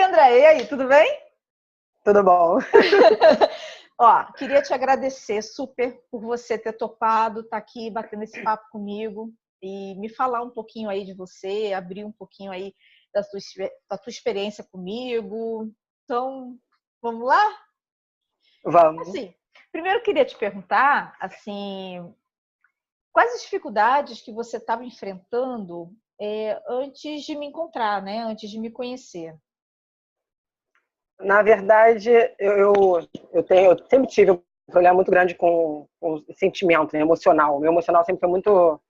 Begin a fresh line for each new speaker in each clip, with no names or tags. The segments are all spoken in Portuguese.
André, e aí, tudo bem?
Tudo bom?
Ó, queria te agradecer super por você ter topado, estar aqui batendo esse papo comigo e me falar um pouquinho aí de você, abrir um pouquinho aí da tua experiência comigo. Então, vamos lá?
Vamos.
Assim, primeiro eu queria te perguntar, assim, quais as dificuldades que você estava enfrentando antes de me encontrar, né? Antes de me conhecer?
Na verdade, eu sempre tive um problema muito grande com sentimento, né, emocional. O meu emocional sempre foi muito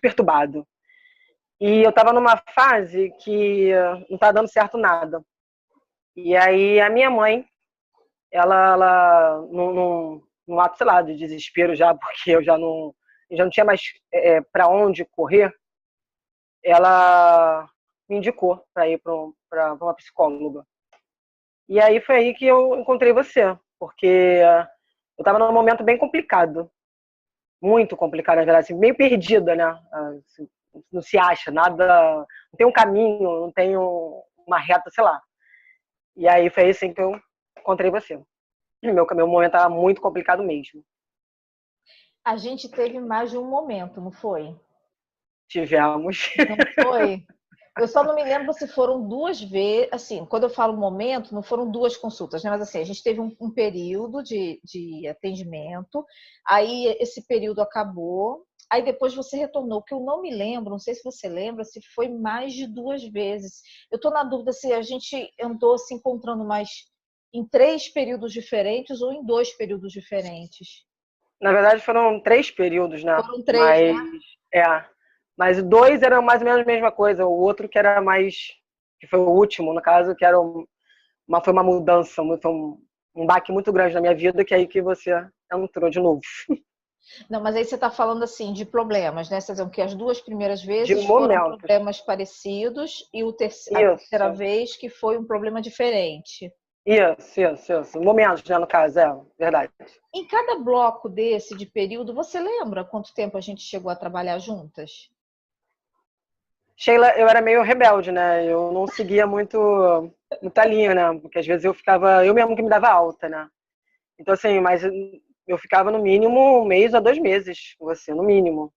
perturbado. E eu estava numa fase que não estava dando certo nada. E aí a minha mãe, ela num ato, sei lá, de desespero já, porque eu já não tinha mais para onde correr, ela me indicou para ir para uma psicóloga. E aí foi aí que eu encontrei você, porque eu estava num momento bem complicado, muito complicado, na verdade, assim, meio perdida, né? Assim, não se acha nada, não tem um caminho, não tem uma reta, sei lá. E aí foi assim que eu encontrei você. E meu momento estava muito complicado mesmo.
A gente teve mais de um momento, não foi?
Tivemos.
Não foi? Eu só não me lembro se foram duas vezes, assim, quando eu falo momento, não foram duas consultas, né? Mas assim, a gente teve um período de atendimento, aí esse período acabou, aí depois você retornou, que eu não me lembro, não sei se você lembra, se foi mais de duas vezes. Eu estou na dúvida se a gente andou se encontrando mais em três períodos diferentes ou em dois períodos diferentes.
Na verdade, foram 3 períodos, né?
Foram três,
Mas,
né?
é, mas 2 eram mais ou menos a mesma coisa. O outro que era mais, que foi o último, no caso, que era foi uma mudança, foi um baque muito grande na minha vida, que é aí que você entrou de novo.
Não, mas aí você está falando assim de problemas, né? Você está dizendo que as duas primeiras
De
vezes foram
momentos.
problemas parecidos e a terceira
Isso,
vez que foi um problema diferente.
isso. Momentos, né, no caso, é verdade.
Em cada bloco desse de período, você lembra quanto tempo a gente chegou a trabalhar juntas?
Sheila, eu era meio rebelde, né? Eu não seguia muita linha, né? Porque às vezes eu mesmo que me dava alta, né? Então, assim, mas eu ficava no mínimo 1 mês a 2 meses com você, no mínimo.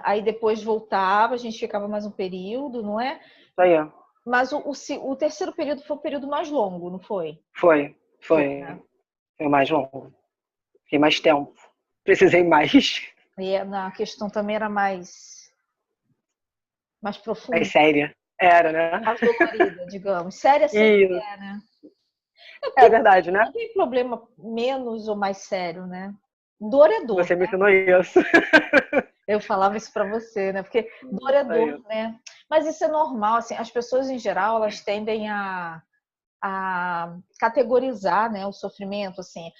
Aí depois voltava, a gente ficava mais um período, não é?
Isso aí.
Mas o terceiro período foi o período mais longo, não foi?
Foi,
Foi,
foi,
né?
foi mais longo. Fiquei mais tempo. Precisei mais.
E a questão também era mais
Mais
profunda,
séria. Era, né?
mais dolorida, digamos. Séria sempre
Isso.
é, né?
É verdade, né?
Não tem problema menos ou mais sério, né? Dor é dor,
Você me
né?
ensinou isso.
Eu falava isso para você, né? Porque dor é dor,
Aí.
né? Mas isso é normal, assim, as pessoas em geral, elas tendem a categorizar, né, o sofrimento, assim.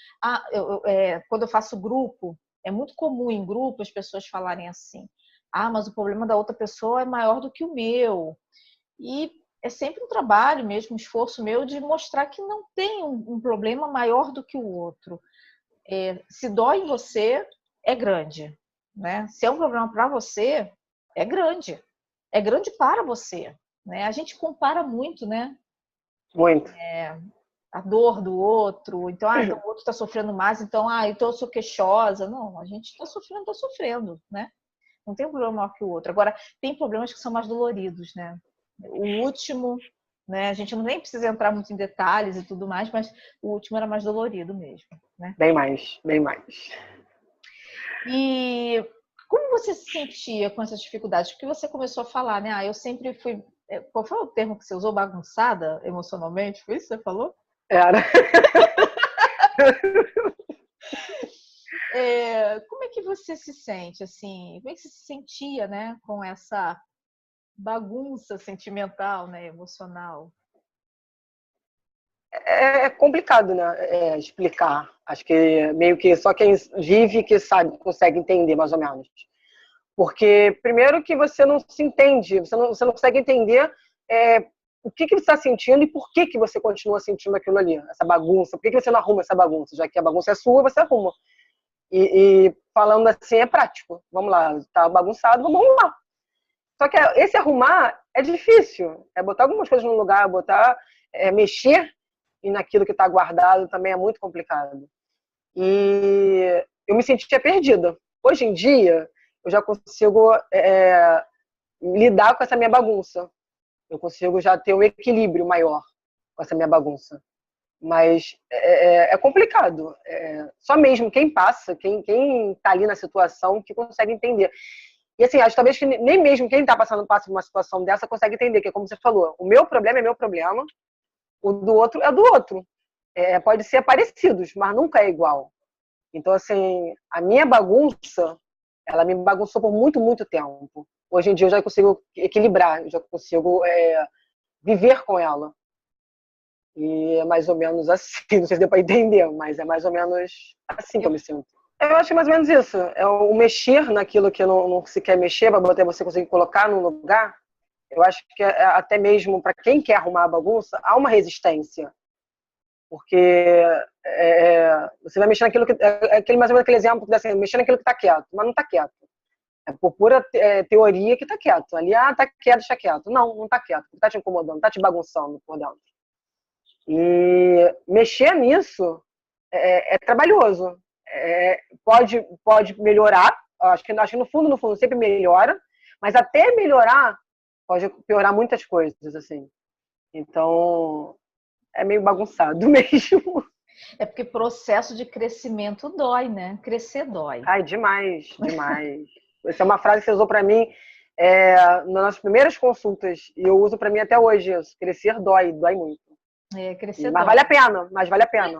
Quando eu faço grupo, é muito comum em grupo as pessoas falarem assim: ah, mas o problema da outra pessoa é maior do que o meu. E é sempre um trabalho mesmo, um esforço meu de mostrar que não tem um problema maior do que o outro. Se dói em você, é grande, né? Se é um problema para você, é grande. É grande para você, né? A gente compara muito, né?
Muito.
A dor do outro. Então, então o outro está sofrendo mais, então eu sou queixosa. Não, a gente está sofrendo, né? Não tem um problema maior que o outro. Agora, tem problemas que são mais doloridos, né? O último, né? A gente não nem precisa entrar muito em detalhes e tudo mais, mas o último era mais dolorido mesmo, né?
Bem mais, bem mais.
E como você se sentia com essas dificuldades? Porque você começou a falar, né? Eu sempre fui. Qual foi o termo que você usou? Bagunçada emocionalmente? Foi isso que você falou?
Era.
Como é que você se sente, assim? Como é que você se sentia, né? Com essa bagunça sentimental, né? Emocional?
É complicado, né? Explicar. Acho que meio que só quem vive que sabe, consegue entender mais ou menos. Porque, primeiro, que você não se entende, você não consegue entender o que você está sentindo e por que você continua sentindo aquilo ali, essa bagunça. Por que você não arruma essa bagunça? Já que a bagunça é sua, você arruma. E falando assim, é prático. Vamos lá, tá bagunçado, vamos arrumar. Só que esse arrumar é difícil. É botar algumas coisas no lugar, botar mexer e naquilo que está guardado também é muito complicado. E eu me sentia perdida. Hoje em dia, eu já consigo lidar com essa minha bagunça. Eu consigo já ter um equilíbrio maior com essa minha bagunça. Mas é complicado. Só mesmo quem passa, quem tá ali na situação, que consegue entender. E assim, acho talvez que nem mesmo quem tá passa por uma situação dessa consegue entender, que é como você falou, o meu problema é meu problema, o do outro é do outro. Pode ser parecidos, mas nunca é igual. Então, assim, a minha bagunça, ela me bagunçou por muito, muito tempo. Hoje em dia eu já consigo equilibrar, eu já consigo viver com ela. E é mais ou menos assim, não sei se deu para entender, mas é mais ou menos assim que eu me sinto. Eu acho que é mais ou menos isso. É o mexer naquilo que não se quer mexer, para até você conseguir colocar num lugar. Eu acho que até mesmo para quem quer arrumar a bagunça, há uma resistência. Porque você vai mexer naquilo que. Mais ou menos aquele exemplo, assim, mexer naquilo que está quieto, mas não está quieto. É por pura teoria que está quieto. Ali, está quieto, deixa quieto. Não está quieto, está te incomodando, está te bagunçando por dentro. E mexer nisso é trabalhoso. Pode melhorar, acho que no fundo sempre melhora, mas até melhorar pode piorar muitas coisas, assim. Então, é meio bagunçado mesmo.
É porque processo de crescimento dói, né? Crescer dói.
Ai, demais, demais. Essa é uma frase que você usou para mim nas primeiras consultas, e eu uso para mim até hoje isso. Crescer dói muito.
Crescer
mas
dói.
vale a pena, mas vale a pena.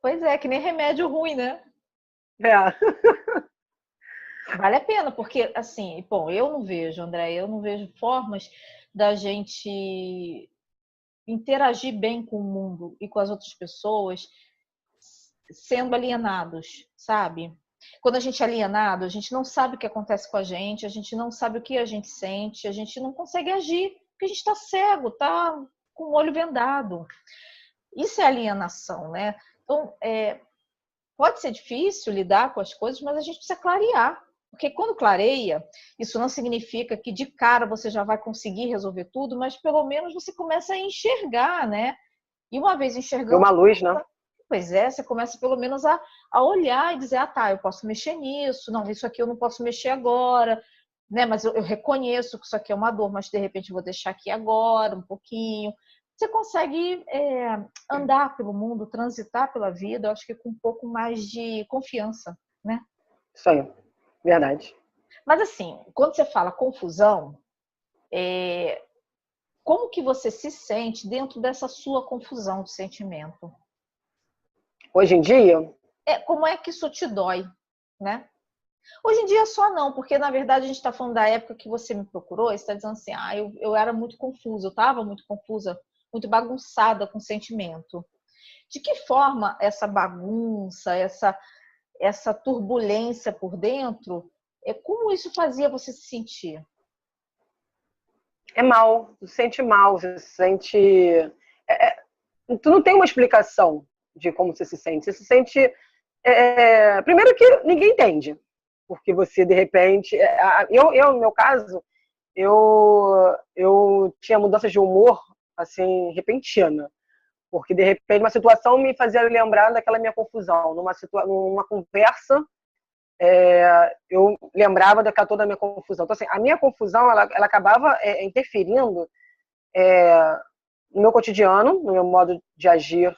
Pois é, que nem remédio ruim, né? Vale a pena, porque, assim, bom, eu não vejo formas da gente interagir bem com o mundo e com as outras pessoas sendo alienados, sabe? Quando a gente é alienado, a gente não sabe o que acontece com a gente não sabe o que a gente sente, a gente não consegue agir, porque a gente está cego, tá com o olho vendado. Isso é alienação, né? Então, pode ser difícil lidar com as coisas, mas a gente precisa clarear. Porque quando clareia, isso não significa que de cara você já vai conseguir resolver tudo, mas pelo menos você começa a enxergar, né? E uma vez enxergando...
Uma luz, né?
Pois você começa pelo menos a olhar e dizer, tá, eu posso mexer nisso, não, isso aqui eu não posso mexer agora, né? Mas eu reconheço que isso aqui é uma dor, mas de repente eu vou deixar aqui agora, um pouquinho. Você consegue andar pelo mundo, transitar pela vida, eu acho que com um pouco mais de confiança, né?
Isso aí, verdade.
Mas assim, quando você fala confusão, como que você se sente dentro dessa sua confusão de sentimento?
Hoje em dia?
Como é que isso te dói, né? Hoje em dia só não, porque na verdade a gente está falando da época que você me procurou, e você está dizendo assim, eu era muito confusa, eu estava muito confusa, muito bagunçada com sentimento. De que forma essa bagunça, essa turbulência por dentro, como isso fazia você se sentir?
É mal, você se sente mal, você se sente... Tu não tem uma explicação de como você se sente. Você se sente... primeiro que ninguém entende, porque você, de repente... no meu caso, eu tinha mudanças de humor, assim, repentina. Porque, de repente, uma situação me fazia lembrar daquela minha confusão. Numa conversa, eu lembrava toda a minha confusão. Então, assim, a minha confusão, ela acabava interferindo no meu cotidiano, no meu modo de agir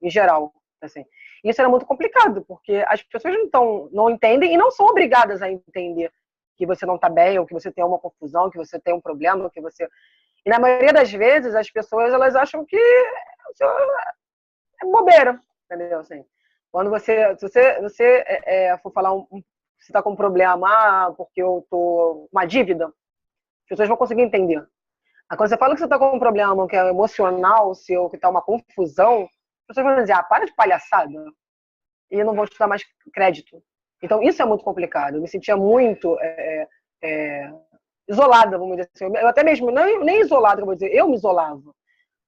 em geral. Assim. Isso era muito complicado, porque as pessoas não entendem e não são obrigadas a entender que você não está bem, ou que você tem uma confusão, que você tem um problema, que você... E na maioria das vezes, as pessoas elas acham que é bobeira, entendeu? Assim, quando se você for falar você está com um problema, porque eu tô uma dívida, as pessoas vão conseguir entender. Quando você fala que você está com um problema que é emocional, seu, que está uma confusão, as pessoas vão dizer, para de palhaçada, e não vão te dar mais crédito. Então, isso é muito complicado. Eu me sentia muito isolada, vamos dizer assim. Eu até mesmo, nem isolada, eu vou dizer, eu me isolava.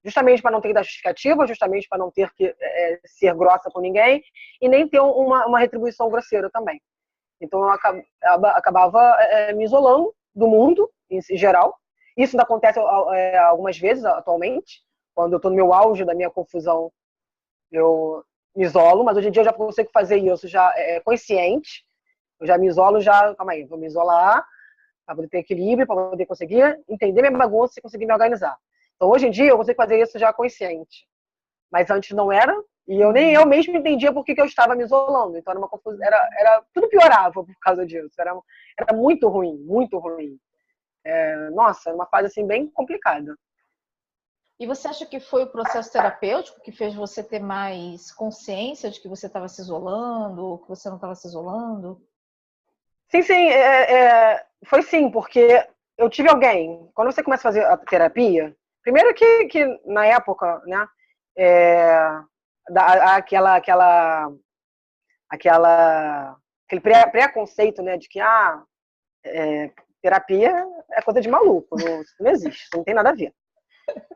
Justamente para não ter que dar justificativa, justamente para não ter que ser grossa com ninguém, e nem ter uma retribuição grosseira também. Então, eu acabava me isolando do mundo, em geral. Isso ainda acontece algumas vezes atualmente, quando eu estou no meu auge da minha confusão, eu me isolo, mas hoje em dia eu já consigo fazer isso já consciente. Eu já me isolo, calma aí, vou me isolar para poder ter equilíbrio, para poder conseguir entender minha bagunça e conseguir me organizar. Então hoje em dia eu consigo fazer isso já consciente. Mas antes não era, e nem eu mesmo entendia por que eu estava me isolando. Então era uma confusão, tudo piorava por causa disso. Era muito ruim, muito ruim. Nossa, era uma fase assim bem complicada.
E você acha que foi o processo terapêutico que fez você ter mais consciência de que você estava se isolando, ou que você não estava se isolando?
Sim, sim, foi sim, porque eu tive alguém, quando você começa a fazer a terapia, primeiro que na época, né, aquele preconceito, né, de que terapia é coisa de maluco, não existe, não tem nada a ver.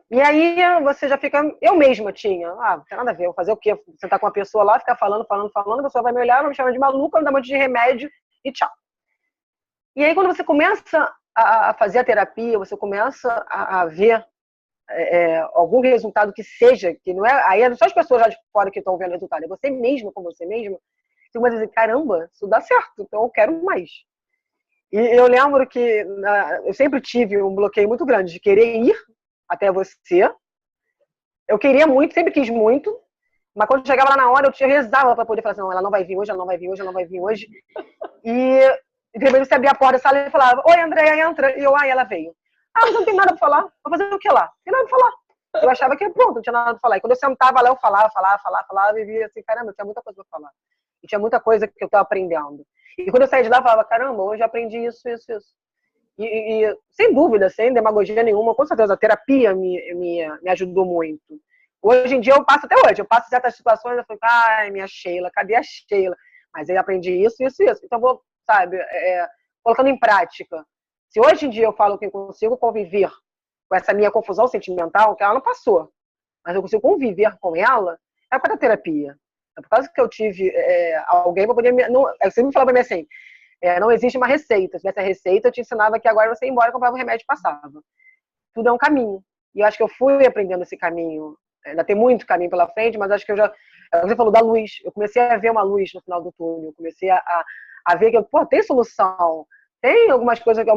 E aí você já fica, eu mesma tinha, não tem nada a ver, eu vou fazer o quê? Sentar com uma pessoa lá, ficar falando, a pessoa vai me olhar, vai me chamar de maluca, me dar um monte de remédio e tchau. E aí quando você começa a fazer a terapia, você começa a ver algum resultado que seja, que não é, aí é só as pessoas lá de fora que estão vendo o resultado, é você mesma com você mesma, você começa a dizer, caramba, isso dá certo, então eu quero mais. E eu lembro que eu sempre tive um bloqueio muito grande de querer ir até você. Eu queria muito, sempre quis muito, mas quando chegava lá na hora, eu rezava para poder falar assim, não, ela não vai vir hoje, ela não vai vir hoje, ela não vai vir hoje. E de repente você abria a porta da sala e falava, oi, Andréia, entra. E eu, ela veio. Mas não tem nada para falar. Vou fazer o que lá? Não tem nada para falar. Eu achava que, pronto, não tinha nada para falar. E quando eu sentava lá, eu falava, e via assim, caramba, eu tinha muita coisa para falar. E tinha muita coisa que eu estava aprendendo. E quando eu saía de lá, eu falava, caramba, hoje eu aprendi isso. E sem dúvida, sem demagogia nenhuma, com certeza, a terapia me ajudou muito. Hoje em dia, eu passo até hoje, eu passo certas situações, eu fico, ai, minha Sheila, cadê a Sheila? Mas eu aprendi isso. Então, eu vou, sabe, colocando em prática. Se hoje em dia eu falo que eu consigo conviver com essa minha confusão sentimental, que ela não passou, mas eu consigo conviver com ela, é por causa da terapia. É por causa que eu tive alguém para poder... Eu sempre falava para mim assim, não existe uma receita. Se tivesse a receita, eu te ensinava que agora você ia embora, comprava um remédio e passava. Tudo é um caminho. E eu acho que eu fui aprendendo esse caminho. Ainda tem muito caminho pela frente, mas acho que você falou da luz. Eu comecei a ver uma luz no final do túnel. Eu comecei a ver que, tem solução. Tem algumas coisas que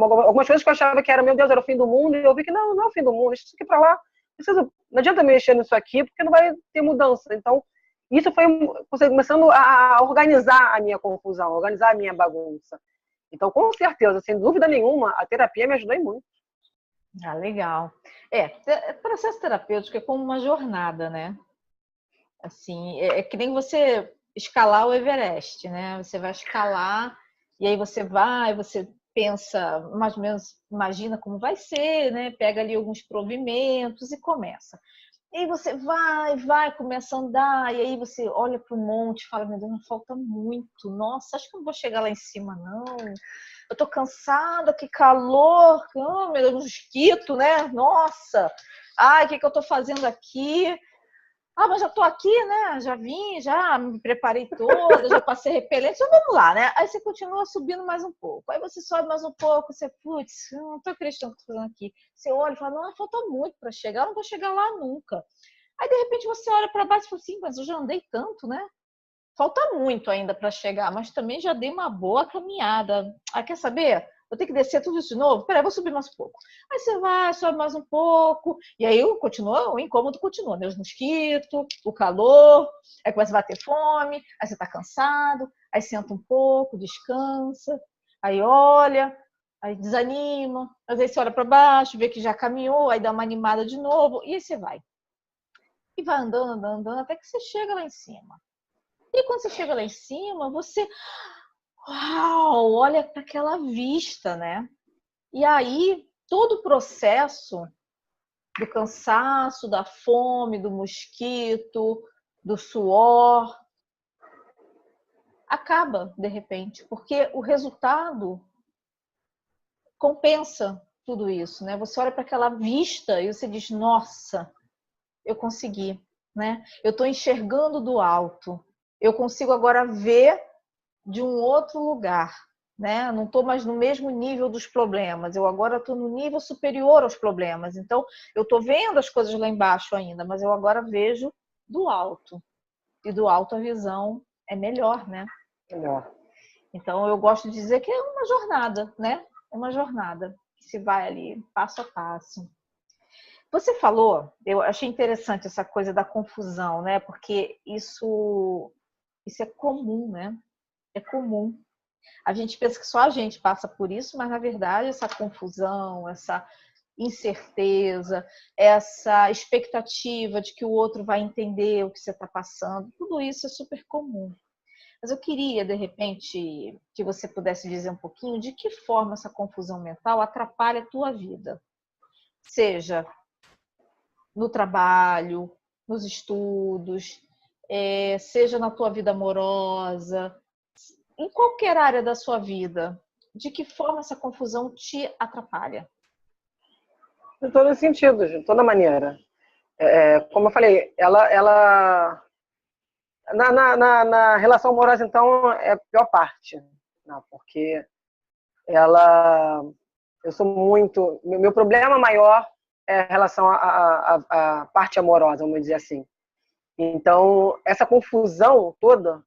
eu achava que era, meu Deus, era o fim do mundo. E eu vi que não é o fim do mundo. Deixa isso aqui pra lá. Não adianta mexer nisso aqui, porque não vai ter mudança. Então, isso foi começando a organizar a minha confusão, organizar a minha bagunça. Então, com certeza, sem dúvida nenhuma, a terapia me ajudou muito.
Ah, legal. Processo terapêutico é como uma jornada, né? Assim, é que nem você escalar o Everest, né? Você vai escalar e aí você pensa, mais ou menos, imagina como vai ser, né? Pega ali alguns provimentos e começa. E aí você vai, começa a andar, e aí você olha para o monte e fala, meu Deus, não falta muito. Nossa, acho que eu não vou chegar lá em cima, não. Eu tô cansada, que calor. Oh, meu Deus, mosquito, né? Nossa. Ai, o que eu tô fazendo aqui? Mas já tô aqui, né? Já vim, já me preparei toda, já passei repelente, então vamos lá, né? Aí você continua subindo mais um pouco. Aí você sobe mais um pouco, você, putz, não tô acreditando que tô fazendo aqui. Você olha e fala, não, falta muito para chegar, eu não vou chegar lá nunca. Aí, de repente, você olha para baixo e fala assim, mas eu já andei tanto, né? Falta muito ainda para chegar, mas também já dei uma boa caminhada. Quer saber? Vou ter que descer tudo isso de novo? Peraí, vou subir mais um pouco. Aí você vai, sobe mais um pouco, e aí o incômodo continua, né? Os mosquitos, o calor, aí começa a bater fome, aí você tá cansado, aí senta um pouco, descansa, aí olha, aí desanima, às vezes você olha para baixo, vê que já caminhou, aí dá uma animada de novo, e aí você vai. E vai andando, até que você chega lá em cima. E quando você chega lá em cima, você olha para aquela vista, né? E aí, todo o processo do cansaço, da fome, do mosquito, do suor, acaba de repente, porque o resultado compensa tudo isso, né? Você olha para aquela vista e você diz, nossa, eu consegui, né? Eu estou enxergando do alto. Eu consigo agora ver de um outro lugar. né? Não estou mais no mesmo nível dos problemas, eu agora estou no nível superior aos problemas. Então, eu estou vendo as coisas lá embaixo ainda, mas eu agora vejo do alto. E do alto a visão é melhor, né?
Melhor.
Então, eu gosto de dizer que é uma jornada, né? É uma jornada que se vai ali passo a passo. Você falou, eu achei interessante essa coisa da confusão, né? Porque isso é comum, né? É comum. A gente pensa que só a gente passa por isso, mas na verdade essa confusão, essa incerteza, essa expectativa de que o outro vai entender o que você está passando, tudo isso é super comum. Mas eu queria, de repente, que você pudesse dizer um pouquinho de que forma essa confusão mental atrapalha a tua vida. Seja no trabalho, nos estudos, seja na tua vida amorosa, em qualquer área da sua vida, de que forma essa confusão te atrapalha?
De todos os sentidos, de toda maneira. Como eu falei, ela na relação amorosa, então, é a pior parte. Não, porque eu sou muito... Meu problema maior é em relação à parte amorosa, vamos dizer assim. Então, essa confusão toda,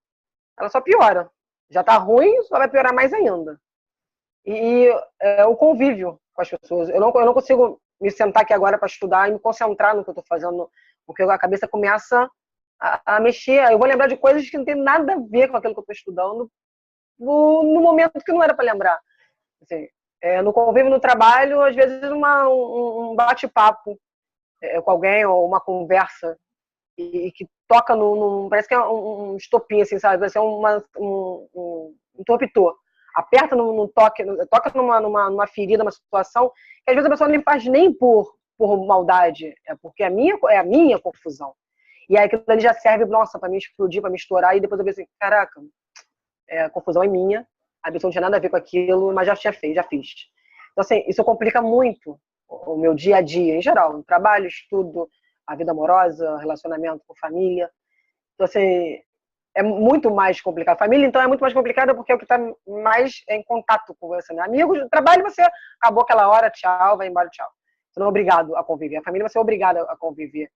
ela só piora. Já tá ruim, só vai piorar mais ainda. E o convívio com as pessoas. Eu não consigo me sentar aqui agora para estudar e me concentrar no que eu estou fazendo, porque a cabeça começa a mexer. Eu vou lembrar de coisas que não tem nada a ver com aquilo que eu estou estudando no momento que não era para lembrar. Assim, no convívio, no trabalho, às vezes um bate-papo com alguém ou uma conversa e que toca parece que é um estopim, assim, sabe? Parece um interruptor. Aperta no toque, toca numa ferida, numa situação que às vezes a pessoa não faz nem por maldade, é porque é a minha confusão. E aí aquilo ali já serve, nossa, para me explodir, para me estourar, e depois eu vejo assim, caraca, a confusão é minha, a pessoa não tinha nada a ver com aquilo, mas já fiz. Então, assim, isso complica muito o meu dia a dia, em geral, no trabalho, estudo, a vida amorosa, relacionamento com família. Então, assim, é muito mais complicado. Família, então, é muito mais complicada porque é o que está mais em contato com você, né? Amigos, trabalho, você acabou aquela hora, tchau, vai embora, tchau. Você não é obrigado a conviver. A família, você é obrigado a conviver.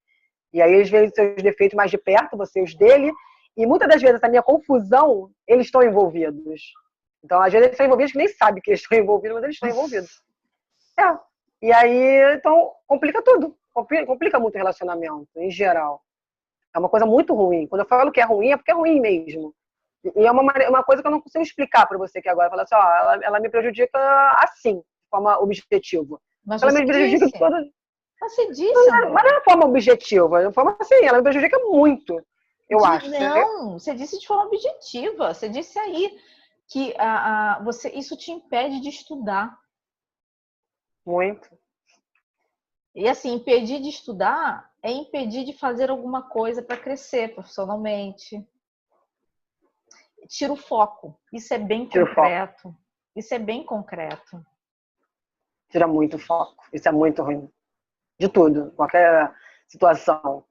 E aí eles veem seus defeitos mais de perto, você os dele, e muitas das vezes essa minha confusão, eles estão envolvidos. Então, às vezes eles estão envolvidos que nem sabem que eles estão envolvidos, mas eles estão envolvidos. E aí, então, complica tudo. Complica muito o relacionamento, em geral. É uma coisa muito ruim. Quando eu falo que é ruim, é porque é ruim mesmo. E é uma coisa que eu não consigo explicar para você aqui agora. Falar assim, ó, ela me prejudica assim, de forma objetiva.
Mas
ela
você
me prejudica de
disse.
toda...
Você disse,
André. Mas não é de forma objetiva. De forma assim, ela me prejudica muito, eu acho.
Não, você disse de forma objetiva. Você disse aí que isso te impede de estudar.
Muito.
E assim, impedir de estudar é impedir de fazer alguma coisa para crescer profissionalmente. Tira o foco. Isso é bem concreto. Isso é bem concreto.
Tira muito foco. Isso é muito ruim. De tudo. Qualquer situação.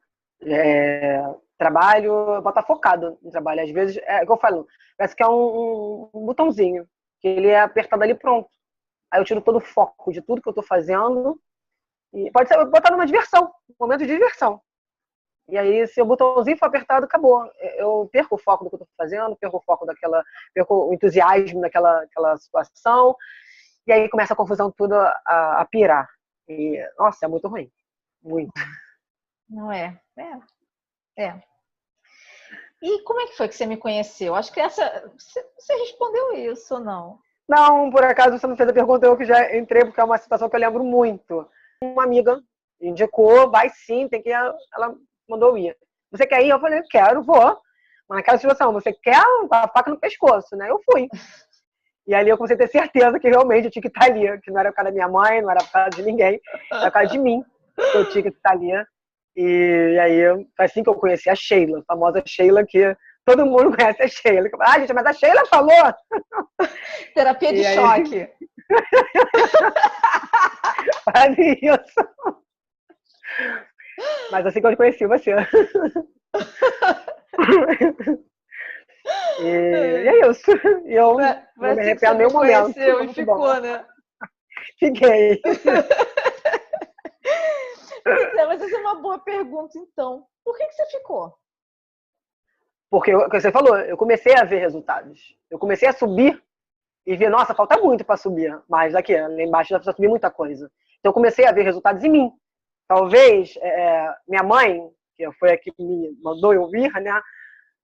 Trabalho, eu vou estar focado no trabalho. Às vezes, é o que eu falo, parece que é um botãozinho, que ele é apertado ali, pronto. Aí eu tiro todo o foco de tudo que eu estou fazendo. E pode ser botar numa diversão, um momento de diversão. E aí, se o botãozinho for apertado, acabou. Eu perco o foco do que eu estou fazendo, perco o entusiasmo daquela situação. E aí começa a confusão tudo a pirar. E, nossa, é muito ruim. Muito.
Não é? É. E como é que foi que você me conheceu? Acho que você respondeu isso ou não?
Não, por acaso você não fez a pergunta, eu que já entrei, porque é uma situação que eu lembro muito. Uma amiga indicou, vai sim, tem que ir. Ela mandou ir. Você quer ir? Eu falei, quero, vou. Mas naquela situação, você quer a faca no pescoço, né? Eu fui. E ali eu comecei a ter certeza que realmente eu tinha que estar ali, que não era por causa da minha mãe, não era por causa de ninguém, era por causa de mim que eu tinha que estar ali. E aí, foi assim que eu conheci a Sheila, a famosa Sheila, que todo mundo conhece a Sheila. Ah, gente, mas a Sheila falou!
Terapia de choque.
Quase isso. Mas assim que eu conheci você. E é isso. Eu não me arrependo em nenhum momento.
Conheceu e ficou, bom. Né?
Fiquei.
Mas essa é uma boa pergunta, então. Por que você ficou?
Porque, o que você falou, eu comecei a ver resultados. Eu comecei a subir e ver, nossa, falta muito para subir. Mas aqui, lá embaixo já precisa subir muita coisa. Então eu comecei a ver resultados em mim. Talvez minha mãe, que foi a que me mandou eu vir, né?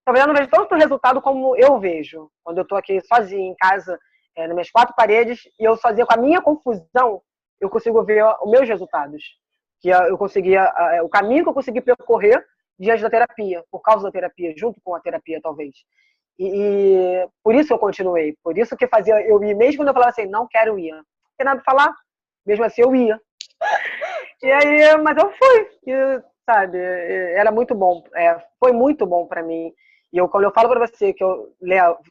Talvez eu não veja tanto resultado como eu vejo. Quando eu estou aqui sozinha, em casa, nas minhas quatro paredes, e eu sozinha com a minha confusão, eu consigo ver os meus resultados. Que eu conseguia, o caminho que eu consegui percorrer diante da terapia, por causa da terapia, junto com a terapia, talvez. E por isso eu continuei. Por isso que fazia eu ir, mesmo quando eu falava assim, não quero ir. Não tem nada para falar. Mesmo assim, eu ia. E aí, mas eu fui. E, sabe, era muito bom. Foi muito bom para mim. E quando eu falo para você que eu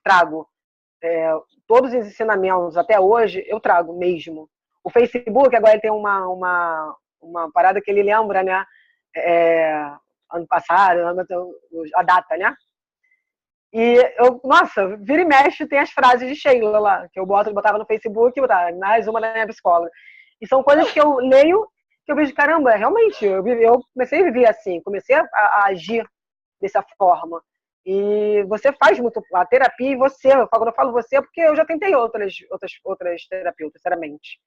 trago todos os ensinamentos até hoje, eu trago mesmo. O Facebook, agora ele tem uma parada que ele lembra, né? Ano passado, a data, né? E nossa, vira e mexe, tem as frases de Sheila lá, que eu botava no Facebook e botava mais uma da minha psicóloga. E são coisas que eu leio, que eu vejo, caramba, realmente, eu comecei a viver assim, comecei a agir dessa forma. E você faz muito a terapia, e você, quando eu falo você, é porque eu já tentei outras terapeutas, sinceramente.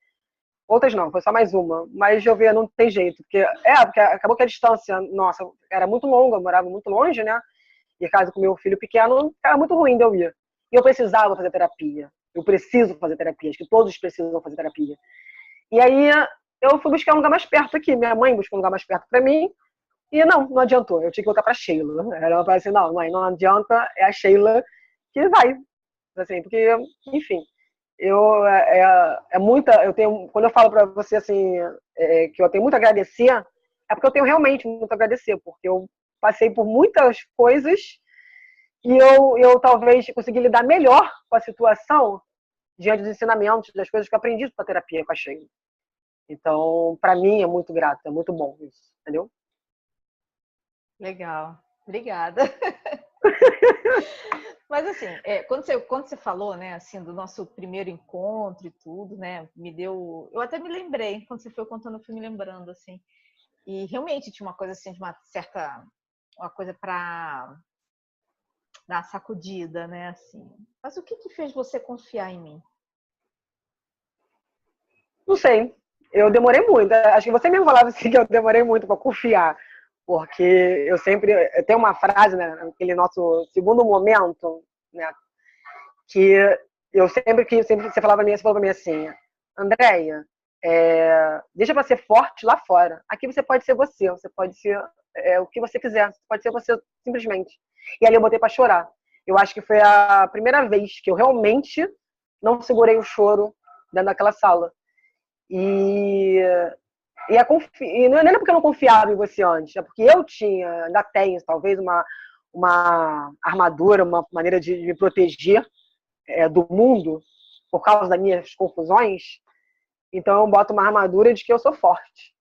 Outras não, foi só mais uma. Mas eu vi, não tem jeito. Porque acabou que a distância, nossa, era muito longa, eu morava muito longe, né? E a casa com meu filho pequeno, era muito ruim de eu ir. E eu precisava fazer terapia. Eu preciso fazer terapia, acho que todos precisam fazer terapia. E aí eu fui buscar um lugar mais perto aqui. Minha mãe buscou um lugar mais perto para mim. E não adiantou. Eu tinha que voltar para Sheila. Ela falou assim, não, mãe, não adianta, é a Sheila que vai. Assim, porque, enfim, eu tenho, quando eu falo para você assim, que eu tenho muito a agradecer, é porque eu tenho realmente muito a agradecer, porque eu passei por muitas coisas e eu talvez consegui lidar melhor com a situação diante dos ensinamentos, das coisas que eu aprendi com a terapia com a Sheila. Então, para mim é muito grato, é muito bom isso, entendeu?
Legal, obrigada. Mas assim, quando você falou, né, assim, do nosso primeiro encontro e tudo, né, eu até me lembrei, quando você foi contando, eu fui me lembrando, assim, e realmente tinha uma coisa assim, uma coisa para dar sacudida, né, assim. Mas o que fez você confiar em mim?
Não sei, eu demorei muito, acho que você mesmo falava assim que eu demorei muito para confiar, porque eu tenho uma frase, né, naquele nosso segundo momento, né, que você falava você falou para mim assim, Andréia, deixa para ser forte lá fora. Aqui você pode ser você pode ser o que você quiser, você pode ser você simplesmente. E ali eu botei para chorar. Eu acho que foi a primeira vez que eu realmente não segurei o choro dentro daquela sala. E não é nem porque eu não confiava em você antes, é porque eu ainda tenho, talvez, uma armadura, uma maneira de me proteger do mundo por causa das minhas confusões. Então eu boto uma armadura de que eu sou forte.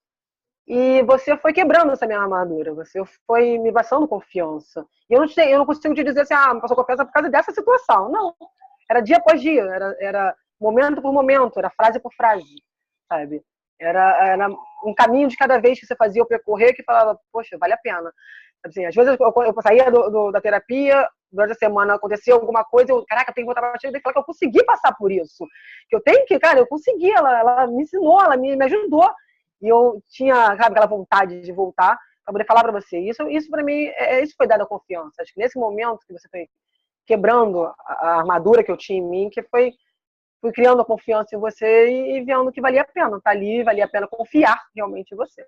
E você foi quebrando essa minha armadura, você foi me passando confiança. E eu não consigo te dizer assim, me passou confiança por causa dessa situação. Não. Era dia após dia, era momento por momento, era frase por frase, sabe? Era um caminho de cada vez que você fazia eu percorrer que falava, poxa, vale a pena. Assim, às vezes eu saía da terapia, durante a semana acontecia alguma coisa, caraca, eu tenho que voltar para a e falar que eu consegui passar por isso. Que eu tenho que, cara, eu consegui, ela me ensinou, ela me ajudou. E eu tinha, sabe, aquela vontade de voltar para poder falar para você. Isso para mim, isso foi dado a confiança. Acho que nesse momento que você foi quebrando a armadura que eu tinha em mim, que fui criando a confiança em você e vendo que valia a pena estar ali, valia a pena confiar realmente em você.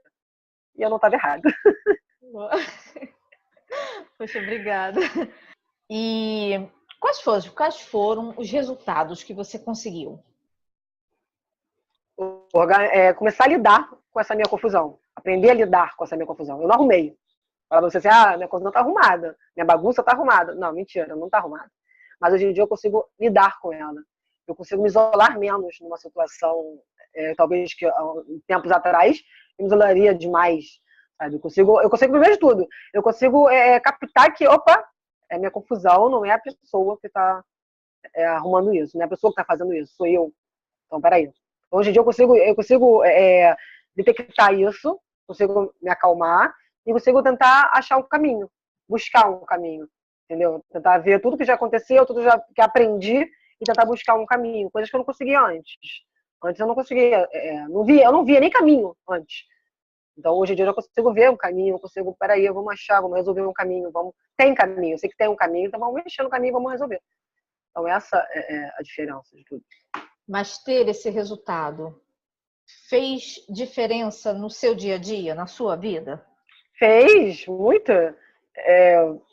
E eu não estava errada.
Poxa, obrigada. E quais foram os resultados que você conseguiu?
Começar a lidar com essa minha confusão. Aprender a lidar com essa minha confusão. Eu não arrumei. Falava você assim, minha confusão está arrumada, minha bagunça está arrumada. Não, mentira, não está arrumada. Mas hoje em dia eu consigo lidar com ela. Eu consigo me isolar menos numa situação, talvez que tempos atrás, eu me isolaria demais. Sabe? Eu consigo viver de tudo. Eu consigo captar que, opa, é minha confusão, não é a pessoa que está arrumando isso, não é a pessoa que está fazendo isso, sou eu. Então, peraí. Hoje em dia eu consigo detectar isso, consigo me acalmar e consigo tentar achar um caminho, buscar um caminho, entendeu? Tentar ver tudo que já aconteceu, tudo que aprendi e tentar buscar um caminho, coisas que eu não conseguia antes. Antes eu não conseguia, eu não via nem caminho antes. Então, hoje em dia eu já consigo ver um caminho, eu consigo, peraí, vamos achar, vamos resolver um caminho, tem caminho, eu sei que tem um caminho, então vamos mexer no caminho e vamos resolver. Então, essa é a diferença de tudo.
Mas ter esse resultado fez diferença no seu dia a dia, na sua vida?
Fez, muita.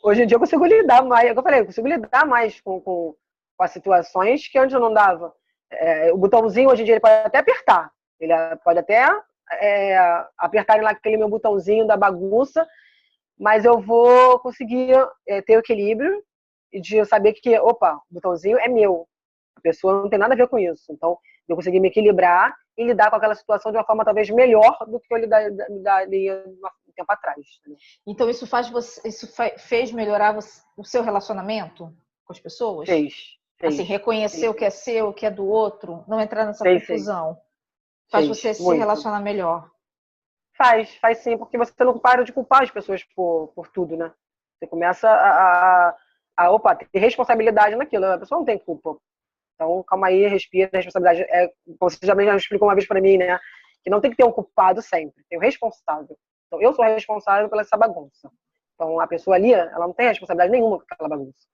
Hoje em dia eu consigo lidar mais, eu falei, eu consigo lidar mais com as situações que antes eu não dava. O botãozinho hoje em dia ele pode até apertar, ele pode até apertar lá aquele meu botãozinho da bagunça, mas eu vou conseguir ter o equilíbrio e de saber que, opa, o botãozinho é meu, a pessoa não tem nada a ver com isso. Então, eu consegui me equilibrar e lidar com aquela situação de uma forma talvez melhor do que eu lidaria um tempo atrás. Né?
Então, isso fez melhorar o seu relacionamento com as pessoas?
Fez.
Assim, reconhecer o que é seu, o que é do outro, não entrar nessa confusão. Faz você se relacionar melhor.
Faz sim, porque você não para de culpar as pessoas por tudo, né? Você começa opa, ter responsabilidade naquilo, a pessoa não tem culpa. Então, calma aí, respira, a responsabilidade você já explicou uma vez para mim, né? Que não tem que ter um culpado sempre, tem o responsável. Então, eu sou responsável pela essa bagunça. Então, a pessoa ali, ela não tem responsabilidade nenhuma com aquela bagunça.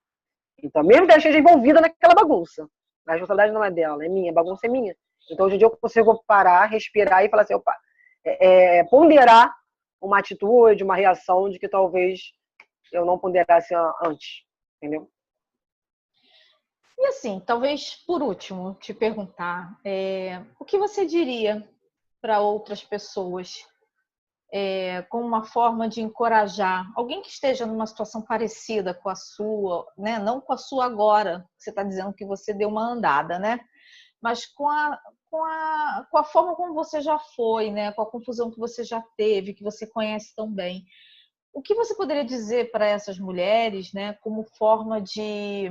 Então, mesmo que ela esteja envolvida naquela bagunça, a responsabilidade não é dela, é minha, a bagunça é minha. Então, hoje em dia eu consigo parar, respirar e falar assim, opa, ponderar uma atitude, uma reação de que talvez eu não ponderasse antes, entendeu?
E assim, talvez por último, te perguntar, o que você diria para outras pessoas como uma forma de encorajar alguém que esteja numa situação parecida com a sua, né? Não com a sua agora, você está dizendo que você deu uma andada, né? Mas com a forma como você já foi, né? Com a confusão que você já teve, que você conhece tão bem. O que você poderia dizer para essas mulheres, né? Como forma de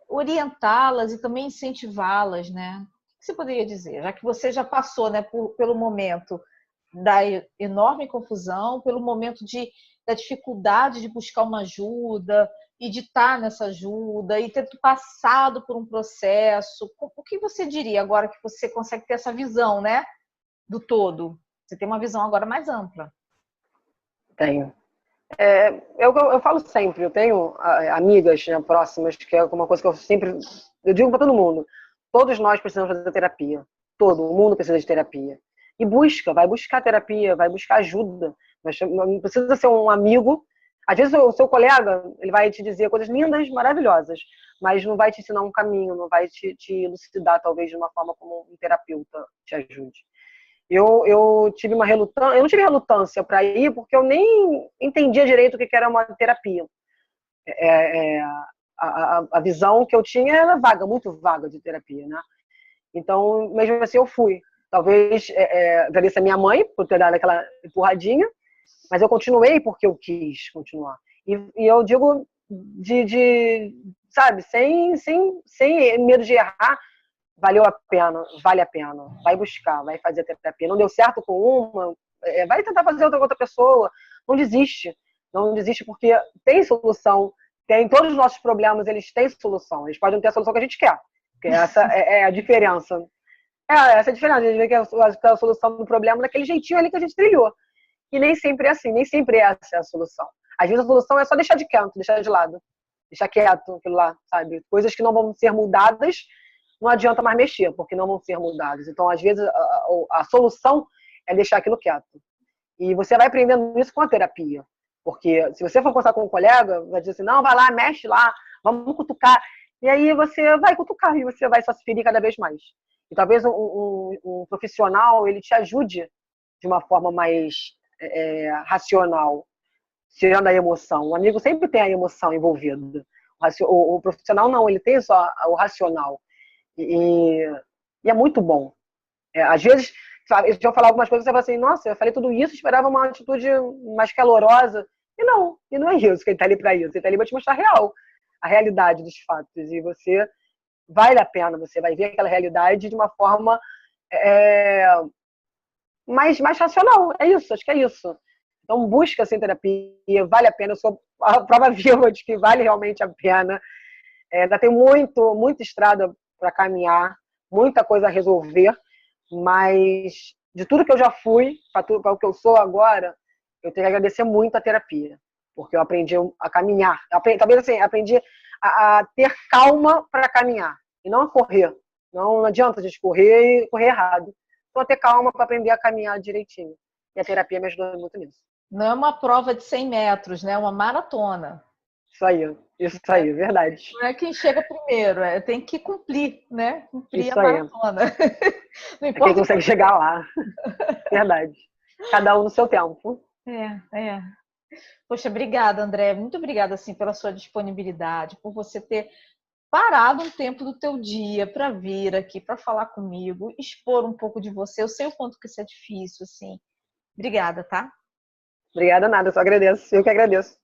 orientá-las e também incentivá-las, né? O que você poderia dizer? Já que você já passou, né, pelo momento da enorme confusão, pelo momento da dificuldade de buscar uma ajuda e de estar nessa ajuda e ter passado por um processo. O que você diria agora que você consegue ter essa visão, né, do todo? Você tem uma visão agora mais ampla.
Tenho. Eu falo sempre, eu tenho amigas, né, próximas, que é uma coisa que eu digo para todo mundo, todos nós precisamos fazer terapia, todo mundo precisa de terapia, e vai buscar terapia, vai buscar ajuda, não precisa ser um amigo, às vezes o seu colega, ele vai te dizer coisas lindas, maravilhosas, mas não vai te ensinar um caminho, não vai te elucidar talvez de uma forma como um terapeuta te ajude. Eu tive uma relutância, eu não tive relutância para ir porque eu nem entendia direito o que era uma terapia. A visão que eu tinha era vaga, muito vaga de terapia, né? Então, mesmo assim, eu fui. Talvez agradeça a minha mãe por ter dado aquela empurradinha, mas eu continuei porque eu quis continuar. E eu digo sabe, sem medo de errar, vale a pena, vai buscar, vai fazer terapia. Não deu certo com uma, vai tentar fazer outra pessoa. Não desiste porque tem solução, todos os nossos problemas, eles têm solução, eles podem ter a solução que a gente quer, porque essa é a diferença. Essa é a diferença, a gente vê que a solução do problema daquele jeitinho ali que a gente trilhou. E nem sempre é assim, nem sempre essa é a solução. Às vezes a solução é só deixar de canto, deixar de lado, deixar quieto aquilo lá, sabe? Coisas que não vão ser mudadas, não adianta mais mexer, porque não vão ser mudadas. Então, às vezes, a solução é deixar aquilo quieto. E você vai aprendendo isso com a terapia. Porque se você for conversar com um colega, vai dizer assim, não, vai lá, mexe lá, vamos cutucar. E aí você vai cutucar e você vai só se ferir cada vez mais. E talvez um profissional, ele te ajude de uma forma mais racional, tirando a emoção. O amigo sempre tem a emoção envolvida. O profissional não, ele tem só o racional. E é muito bom. Às vezes, sabe, eu falar algumas coisas, você fala assim, nossa, eu falei tudo isso, esperava uma atitude mais calorosa. E não, E não é isso que ele está ali para isso. Ele está ali para te mostrar a realidade dos fatos. E você vale a pena, você vai ver aquela realidade de uma forma mais racional. É isso, acho que é isso. Então, busca essa terapia, vale a pena. Eu sou a prova viva de que vale realmente a pena. Ainda tem muita estrada para caminhar, muita coisa a resolver, mas de tudo que eu já fui, para o que eu sou agora, eu tenho que agradecer muito a terapia, porque eu aprendi a caminhar. Talvez assim, aprendi a ter calma para caminhar e não a correr. Não adianta a gente correr e correr errado. Só ter calma para aprender a caminhar direitinho. E a terapia me ajudou muito nisso.
Não é uma prova de 100 metros, né? É uma maratona.
Isso aí, verdade.
Não é quem chega primeiro, tem que cumprir, né? Cumprir
isso
a maratona.
Não importa quem consegue chegar lá. Verdade. Cada um no seu tempo.
Poxa, obrigada, André. Muito obrigada, assim, pela sua disponibilidade, por você ter parado um tempo do teu dia para vir aqui, para falar comigo, expor um pouco de você. Eu sei o quanto que isso é difícil, assim. Obrigada, tá?
Obrigada nada, eu só agradeço. Eu que agradeço.